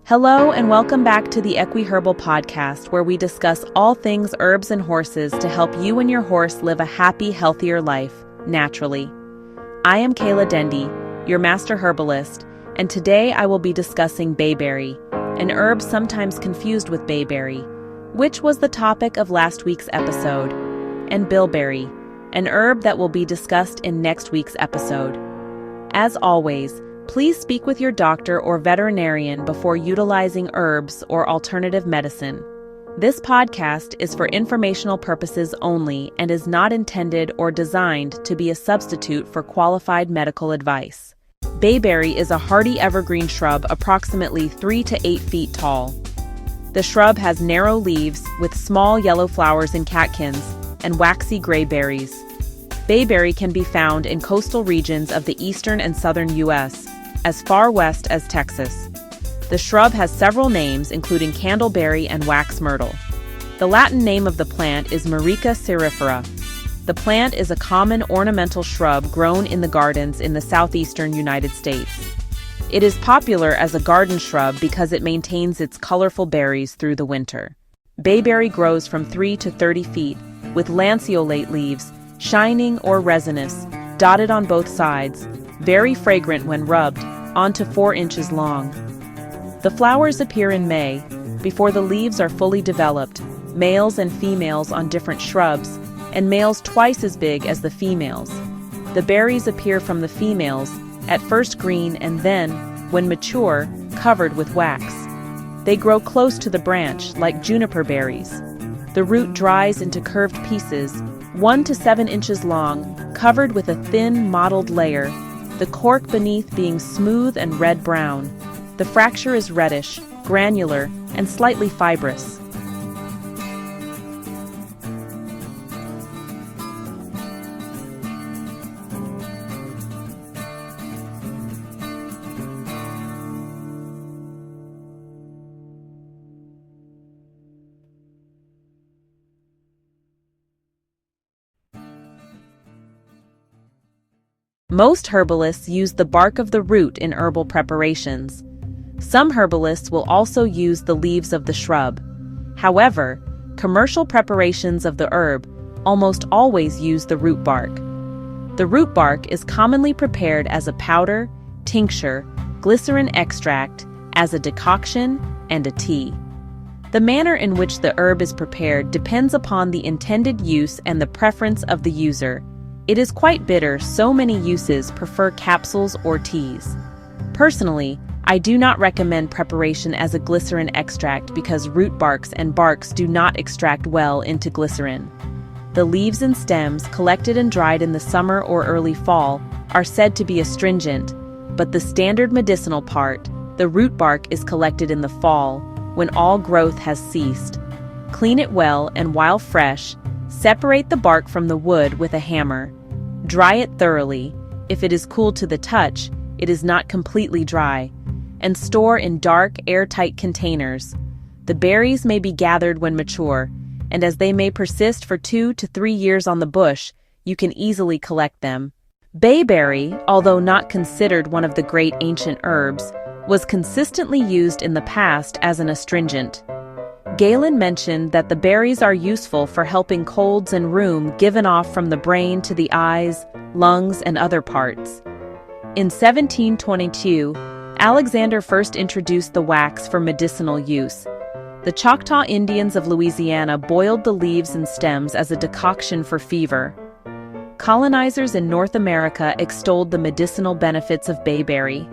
Hello and welcome back to the EquiHerbal podcast, where we discuss all things herbs and horses to help you and your horse live a happy, healthier life, naturally. I am Kayla Dendy, your Master Herbalist, and today I will be discussing Bayberry, an herb sometimes confused with bayberry, which was the topic of last week's episode, and bilberry, an herb that will be discussed in next week's episode. As always, please speak with your doctor or veterinarian before utilizing herbs or alternative medicine. This podcast is for informational purposes only and is not intended or designed to be a substitute for qualified medical advice. Bayberry is a hardy evergreen shrub approximately 3 to 8 feet tall. The shrub has narrow leaves with small yellow flowers and catkins and waxy gray berries. Bayberry can be found in coastal regions of the eastern and southern U.S., as far west as Texas. The shrub has several names, including candleberry and wax myrtle. The Latin name of the plant is Myrica cerifera. The plant is a common ornamental shrub grown in the gardens in the southeastern United States. It is popular as a garden shrub because it maintains its colorful berries through the winter. Bayberry grows from 3 to 30 feet, with lanceolate leaves, shining or resinous, dotted on both sides, very fragrant when rubbed, onto 4 inches long. The flowers appear in May, before the leaves are fully developed, males and females on different shrubs, and males twice as big as the females. The berries appear from the females, at first green and then, when mature, covered with wax. They grow close to the branch, like juniper berries. The root dries into curved pieces, 1 to 7 inches long, covered with a thin, mottled layer, the cork beneath being smooth and red-brown. The fracture is reddish, granular, and slightly fibrous. Most herbalists use the bark of the root in herbal preparations. Some herbalists will also use the leaves of the shrub. However, commercial preparations of the herb almost always use the root bark. The root bark is commonly prepared as a powder, tincture, glycerin extract, as a decoction, and a tea. The manner in which the herb is prepared depends upon the intended use and the preference of the user. It is quite bitter, so many uses prefer capsules or teas. Personally, I do not recommend preparation as a glycerin extract because root barks and barks do not extract well into glycerin. The leaves and stems, collected and dried in the summer or early fall, are said to be astringent, but the standard medicinal part, the root bark, is collected in the fall, when all growth has ceased. Clean it well and while fresh, separate the bark from the wood with a hammer. Dry it thoroughly. If it is cool to the touch, it is not completely dry, and store in dark, airtight containers. The berries may be gathered when mature, and as they may persist for 2 to 3 years on the bush, you can easily collect them. Bayberry, although not considered one of the great ancient herbs, was consistently used in the past as an astringent. Galen mentioned that the berries are useful for helping colds and rheum given off from the brain to the eyes, lungs, and other parts. In 1722, Alexander first introduced the wax for medicinal use. The Choctaw Indians of Louisiana boiled the leaves and stems as a decoction for fever. Colonizers in North America extolled the medicinal benefits of bayberry.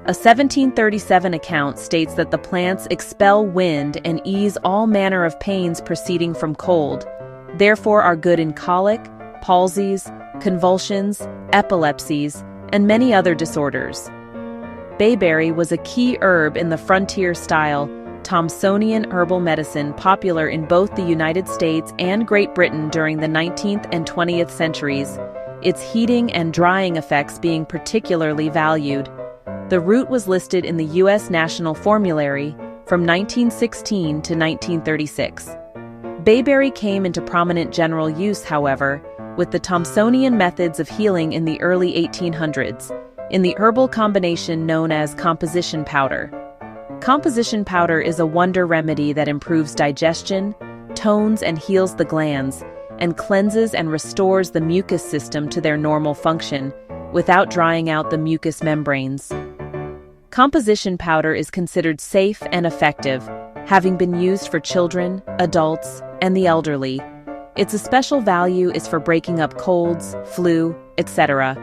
A 1737 account states that the plants expel wind and ease all manner of pains proceeding from cold, therefore are good in colic, palsies, convulsions, epilepsies, and many other disorders. Bayberry was a key herb in the frontier-style Thomsonian herbal medicine popular in both the United States and Great Britain during the 19th and 20th centuries, its heating and drying effects being particularly valued. The root was listed in the U.S. National Formulary from 1916 to 1936. Bayberry came into prominent general use, however, with the Thomsonian methods of healing in the early 1800s, in the herbal combination known as composition powder. Composition powder is a wonder remedy that improves digestion, tones and heals the glands, and cleanses and restores the mucus system to their normal function without drying out the mucous membranes. Composition powder is considered safe and effective, having been used for children, adults, and the elderly. Its special value is for breaking up colds, flu, etc.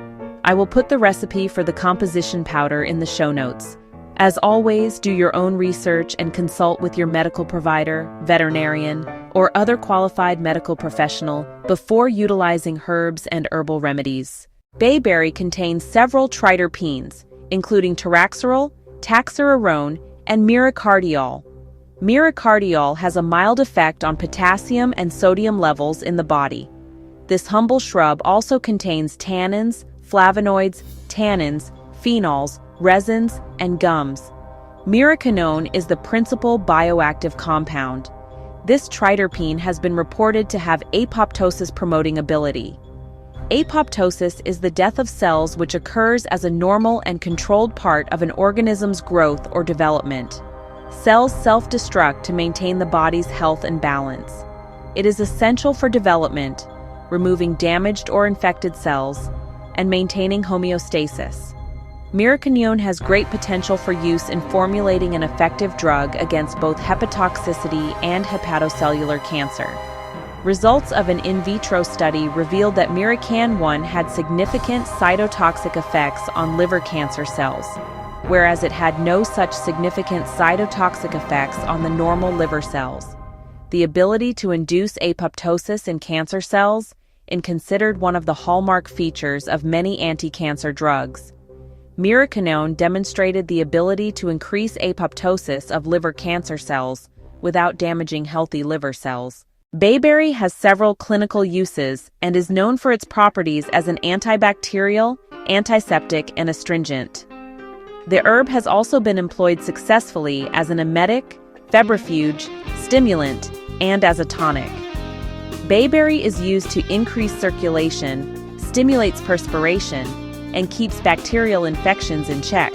I will put the recipe for the composition powder in the show notes. As always, do your own research and consult with your medical provider, veterinarian, or other qualified medical professional before utilizing herbs and herbal remedies. Bayberry contains several triterpenes, including taraxerol, taxarirone, and myricardiol. Myricardiol has a mild effect on potassium and sodium levels in the body. This humble shrub also contains tannins, flavonoids, tannins, phenols, resins, and gums. Myricanone is the principal bioactive compound. This triterpene has been reported to have apoptosis-promoting ability. Apoptosis is the death of cells which occurs as a normal and controlled part of an organism's growth or development. Cells self-destruct to maintain the body's health and balance. It is essential for development, removing damaged or infected cells, and maintaining homeostasis. Myricanone has great potential for use in formulating an effective drug against both hepatotoxicity and hepatocellular cancer. Results of an in vitro study revealed that Myrican-1 had significant cytotoxic effects on liver cancer cells, whereas it had no such significant cytotoxic effects on the normal liver cells. The ability to induce apoptosis in cancer cells is considered one of the hallmark features of many anti-cancer drugs. Myricanone demonstrated the ability to increase apoptosis of liver cancer cells without damaging healthy liver cells. Bayberry has several clinical uses and is known for its properties as an antibacterial, antiseptic, and astringent. The herb has also been employed successfully as an emetic, febrifuge, stimulant, and as a tonic. Bayberry is used to increase circulation, stimulates perspiration, and keeps bacterial infections in check.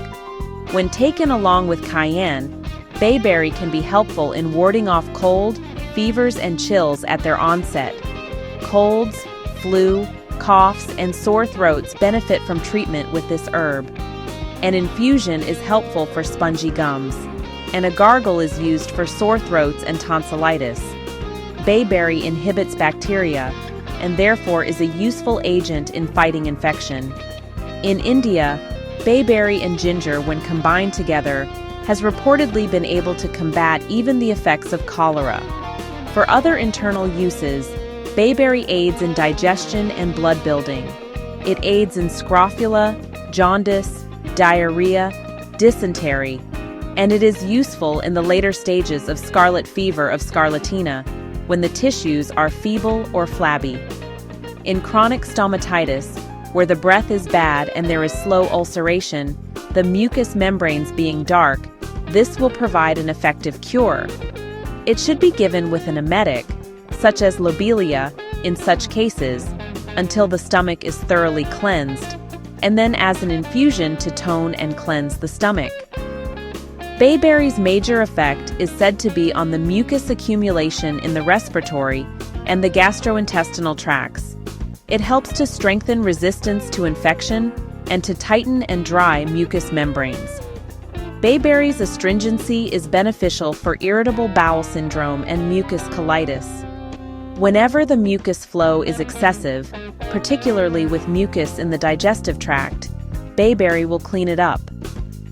When taken along with cayenne, bayberry can be helpful in warding off cold, fevers, and chills at their onset. Colds, flu, coughs, and sore throats benefit from treatment with this herb. An infusion is helpful for spongy gums, and a gargle is used for sore throats and tonsillitis. Bayberry inhibits bacteria, and therefore is a useful agent in fighting infection. In India, bayberry and ginger, when combined together, has reportedly been able to combat even the effects of cholera. For other internal uses, bayberry aids in digestion and blood building. It aids in scrofula, jaundice, diarrhea, dysentery, and it is useful in the later stages of scarlet fever of scarlatina, when the tissues are feeble or flabby. In chronic stomatitis, where the breath is bad and there is slow ulceration, the mucous membranes being dark, this will provide an effective cure. It should be given with an emetic, such as lobelia, in such cases, until the stomach is thoroughly cleansed, and then as an infusion to tone and cleanse the stomach. Bayberry's major effect is said to be on the mucus accumulation in the respiratory and the gastrointestinal tracts. It helps to strengthen resistance to infection and to tighten and dry mucous membranes. Bayberry's astringency is beneficial for irritable bowel syndrome and mucus colitis. Whenever the mucus flow is excessive, particularly with mucus in the digestive tract, bayberry will clean it up.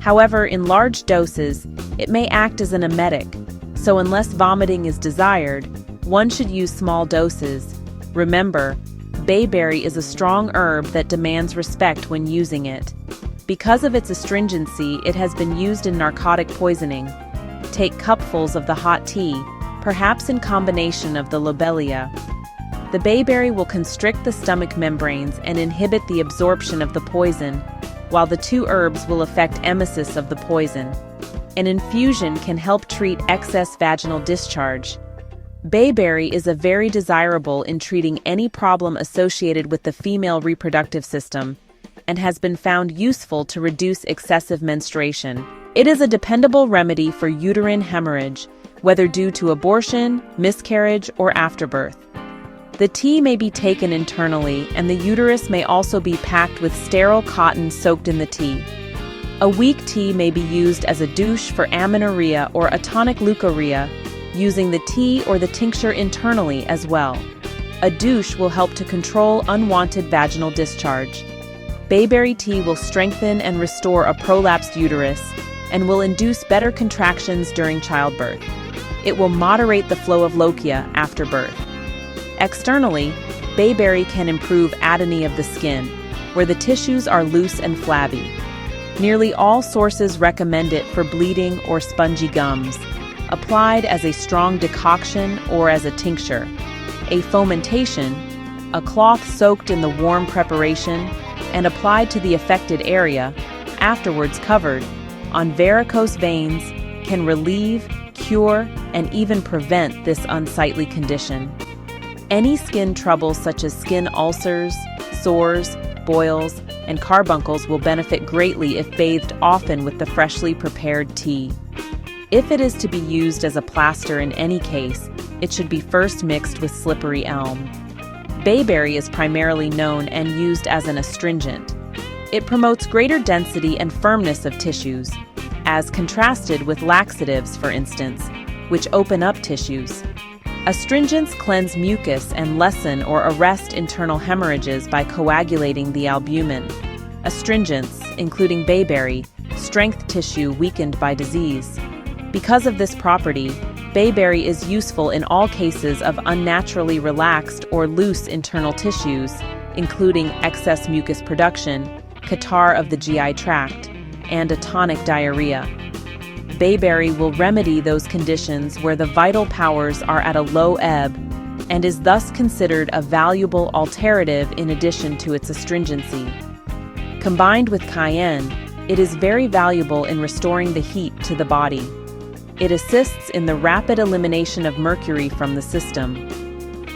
However, in large doses, it may act as an emetic, so unless vomiting is desired, one should use small doses. Remember, bayberry is a strong herb that demands respect when using it. Because of its astringency, it has been used in narcotic poisoning. Take cupfuls of the hot tea, perhaps in combination of the lobelia. The bayberry will constrict the stomach membranes and inhibit the absorption of the poison, while the two herbs will affect emesis of the poison. An infusion can help treat excess vaginal discharge. Bayberry is a very desirable in treating any problem associated with the female reproductive system and has been found useful to reduce excessive menstruation. It is a dependable remedy for uterine hemorrhage, whether due to abortion, miscarriage, or afterbirth. The tea may be taken internally, and the uterus may also be packed with sterile cotton soaked in the tea. A weak tea may be used as a douche for amenorrhea or atonic leukorrhea, using the tea or the tincture internally as well. A douche will help to control unwanted vaginal discharge. Bayberry tea will strengthen and restore a prolapsed uterus and will induce better contractions during childbirth. It will moderate the flow of lochia after birth. Externally, bayberry can improve atony of the skin, where the tissues are loose and flabby. Nearly all sources recommend it for bleeding or spongy gums, applied as a strong decoction or as a tincture. A fomentation, a cloth soaked in the warm preparation and applied to the affected area, afterwards covered, on varicose veins, can relieve, cure, and even prevent this unsightly condition. Any skin troubles such as skin ulcers, sores, boils, and carbuncles will benefit greatly if bathed often with the freshly prepared tea. If it is to be used as a plaster in any case, it should be first mixed with slippery elm. Bayberry is primarily known and used as an astringent. It promotes greater density and firmness of tissues, as contrasted with laxatives, for instance, which open up tissues. Astringents cleanse mucus and lessen or arrest internal hemorrhages by coagulating the albumin. Astringents, including bayberry, strengthen tissue weakened by disease. Because of this property, bayberry is useful in all cases of unnaturally relaxed or loose internal tissues, including excess mucus production, catarrh of the GI tract, and atonic diarrhea. Bayberry will remedy those conditions where the vital powers are at a low ebb and is thus considered a valuable alternative in addition to its astringency. Combined with cayenne, it is very valuable in restoring the heat to the body. It assists in the rapid elimination of mercury from the system.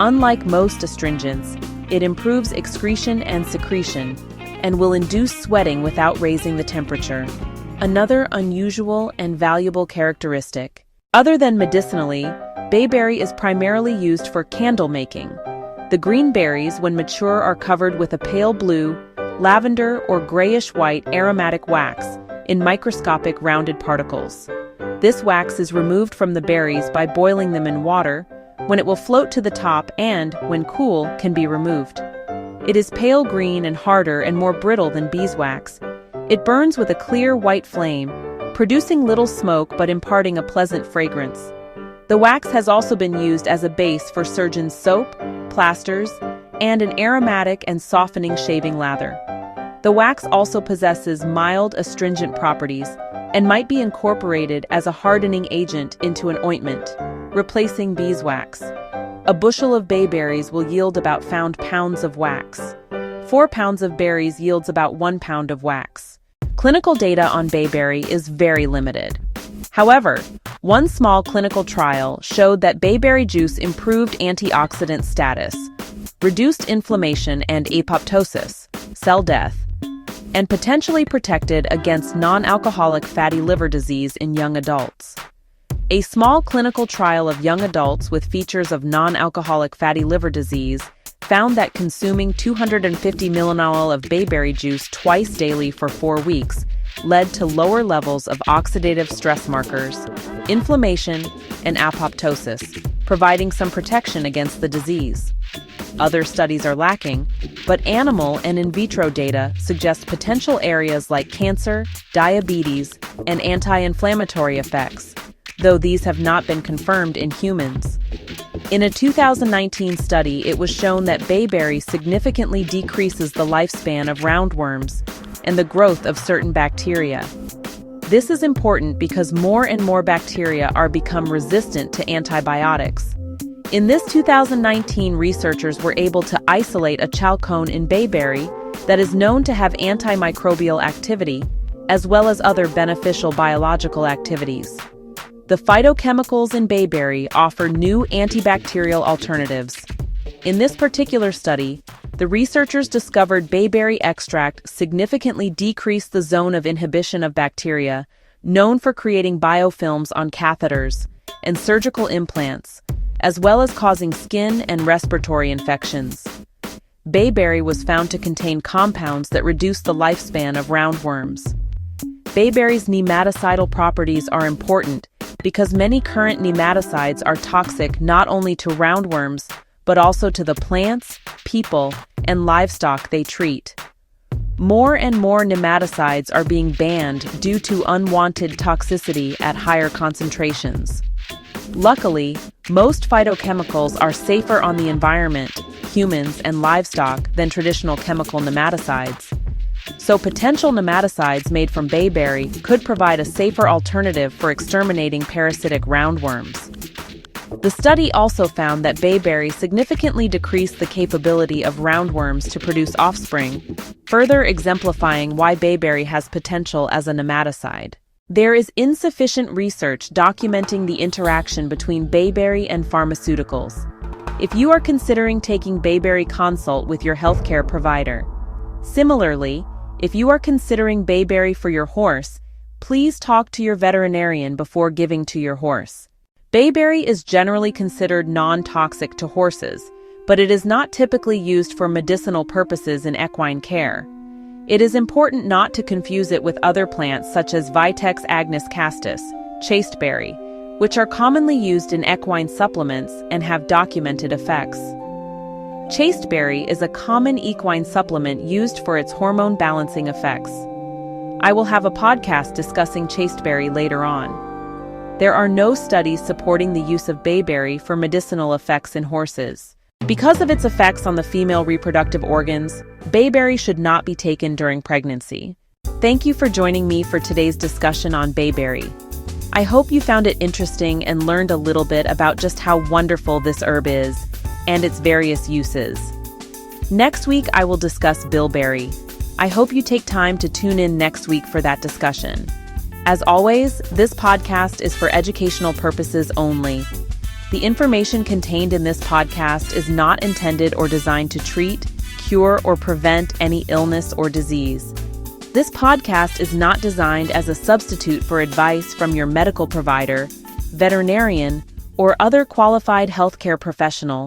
Unlike most astringents, it improves excretion and secretion and will induce sweating without raising the temperature. Another unusual and valuable characteristic. Other than medicinally, bayberry is primarily used for candle making. The green berries, when mature, are covered with a pale blue, lavender, or grayish-white aromatic wax in microscopic rounded particles. This wax is removed from the berries by boiling them in water, when it will float to the top and, when cool, can be removed. It is pale green and harder and more brittle than beeswax. It burns with a clear white flame, producing little smoke but imparting a pleasant fragrance. The wax has also been used as a base for surgeons' soap, plasters, and an aromatic and softening shaving lather. The wax also possesses mild astringent properties and might be incorporated as a hardening agent into an ointment, replacing beeswax. A bushel of bayberries will yield about pounds of wax. 4 pounds of berries yields about 1 pound of wax. Clinical data on bayberry is very limited. However, one small clinical trial showed that bayberry juice improved antioxidant status, reduced inflammation and apoptosis, cell death, and potentially protected against non-alcoholic fatty liver disease in young adults. A small clinical trial of young adults with features of non-alcoholic fatty liver disease found that consuming 250 millinol of bayberry juice twice daily for 4 weeks led to lower levels of oxidative stress markers, inflammation, and apoptosis, providing some protection against the disease. Other studies are lacking, but animal and in vitro data suggest potential areas like cancer, diabetes, and anti-inflammatory effects, though these have not been confirmed in humans. In a 2019 study, it was shown that bayberry significantly decreases the lifespan of roundworms and the growth of certain bacteria. This is important because more and more bacteria are become resistant to antibiotics. In this 2019, researchers were able to isolate a chalcone in bayberry that is known to have antimicrobial activity, as well as other beneficial biological activities. The phytochemicals in bayberry offer new antibacterial alternatives. In this particular study, the researchers discovered bayberry extract significantly decreased the zone of inhibition of bacteria known for creating biofilms on catheters and surgical implants, as well as causing skin and respiratory infections. Bayberry was found to contain compounds that reduce the lifespan of roundworms. Bayberry's nematicidal properties are important because many current nematicides are toxic not only to roundworms, but also to the plants, people, and livestock they treat. More and more nematicides are being banned due to unwanted toxicity at higher concentrations. Luckily, most phytochemicals are safer on the environment, humans, and livestock than traditional chemical nematicides. So potential nematicides made from bayberry could provide a safer alternative for exterminating parasitic roundworms. The study also found that bayberry significantly decreased the capability of roundworms to produce offspring, further exemplifying why bayberry has potential as a nematicide. There is insufficient research documenting the interaction between bayberry and pharmaceuticals. If you are considering taking bayberry, consult with your healthcare provider. Similarly, if you are considering bayberry for your horse, please talk to your veterinarian before giving to your horse. Bayberry is generally considered non-toxic to horses, but it is not typically used for medicinal purposes in equine care. It is important not to confuse it with other plants such as Vitex agnus castus, chasteberry, which are commonly used in equine supplements and have documented effects. Chasteberry is a common equine supplement used for its hormone balancing effects. I will have a podcast discussing chasteberry later on. There are no studies supporting the use of bayberry for medicinal effects in horses. Because of its effects on the female reproductive organs, bayberry should not be taken during pregnancy. Thank you for joining me for today's discussion on bayberry. I hope you found it interesting and learned a little bit about just how wonderful this herb is and its various uses. Next week, I will discuss bilberry. I hope you take time to tune in next week for that discussion. As always, this podcast is for educational purposes only. The information contained in this podcast is not intended or designed to treat, cure, or prevent any illness or disease. This podcast is not designed as a substitute for advice from your medical provider, veterinarian, or other qualified healthcare professional.